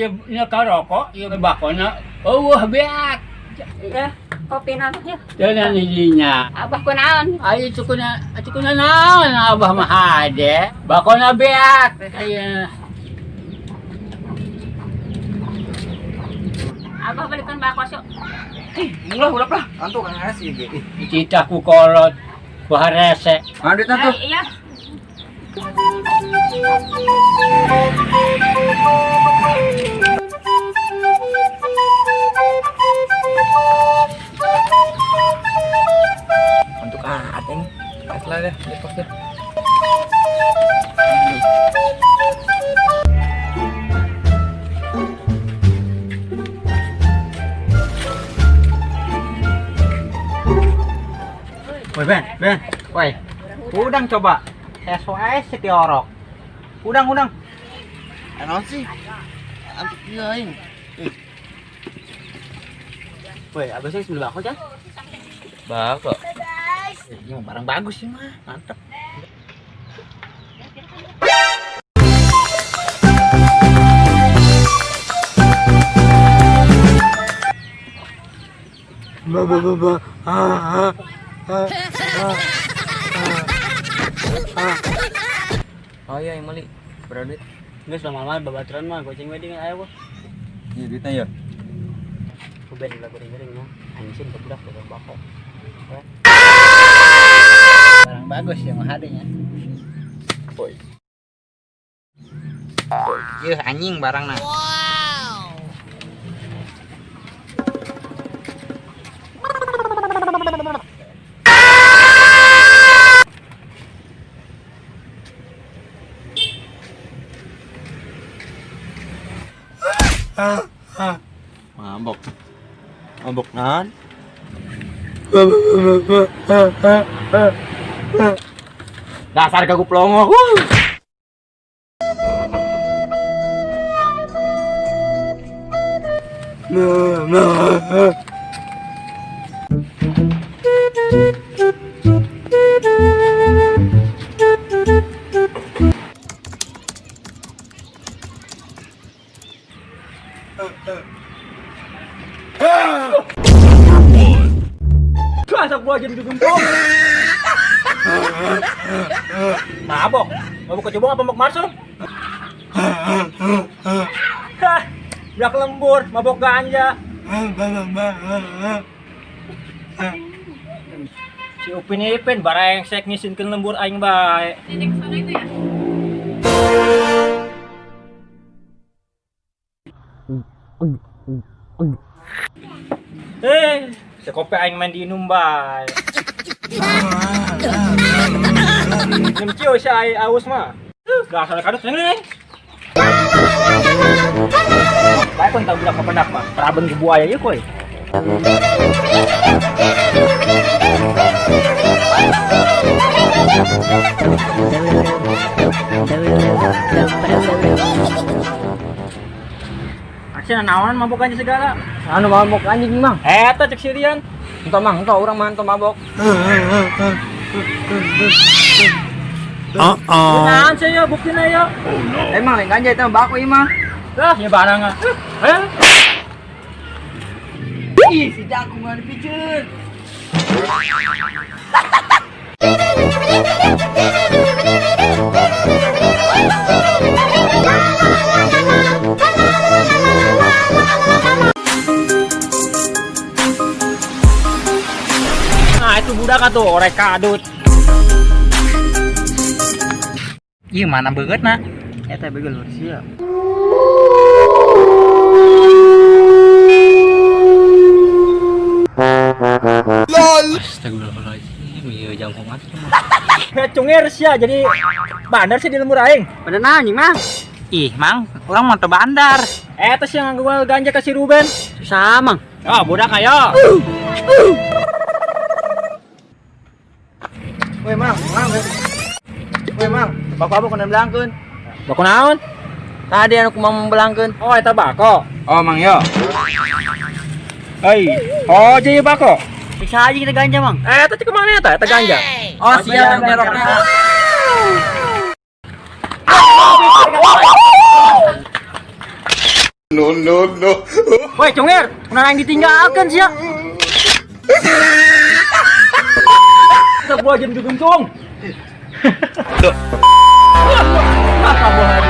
ieu karokok ieu bakona eueuh beak. Ya, kopi naon ya? Jangan didinya. Abah kunaon? Ayo cukuna naon abah mah hade. Bakona beak. Aya. Abah balikan bakos yuk. Ulah lah. Antuk kan ngasih ge. Cita ku kolot. Ku harese. Adit atuh. Iya. Untuk ateng. Asla deh, lepas deh. Woi Ben, woi, udang coba, SOS setiorok, udang. Ano sih? Antuk lain. Woi, abis ini sebelum aku kan? Bako. Ini mah barang bagus sih mah, mantep. Oh iya, yang mali. Berapa duit? Geus lama-lama babaturan mah goceng wedding aya wah. Iya, duitnya ya. Ku ben lah gering-gering mah. Anjing budak bako. Barang bagus ya mah hadenya. Woi. Iya, anjing barangna. Mabok nan. Dasar kagak plongo. Asak gua jadi digempong. Mabok kecebong apa mabok marsum? Udah lembur, mabok ganja. Si Upin barang sek ngisinkeun lembur aing bae. Titik sana itu ya. Sekopi aing mandi numbai. Nemcio si ai aus mah. Dasar kadut nih. Bae kon tau budak kependak mah. Praben ke buaya ieu koy. Aksina naon mabok anjing segala. Anu mabok anjing mang. Eta cek sirian. Entah mang, entah orang mah entah mabok. Naon sih ya buktina ya? Emang lain ganja itu baku imah. Lah ya barang ah. Ayo. Ih, si jago mah dipijeun. Nah itu budak atuh orek kadut. Iya mana beget nak? Eta begal sia. Astagfirullahaladzim, iya jam komat. Cungir sia jadi bandar sih di lembur aing. Pada nanya mang? Ih mang, orang mau bandar. Eta sih yang ngagawal ganja ke si Ruben. Sama. Oh budak ayo. Woi mang, woi mang, bapak kena belangkeun. Bako naon? Tadi aku mau belangkeun. Oh eta bako. Oh mang yo. Hei, oh jadi bako. Bisa aja kita ganja mang. Eta cek kemana eta? Eta ganja. Oh siap meroknya. Woi, Congir, kenapa yang ditinggalkan sih ya? Kita buah jam dugem, Cong. Apa buah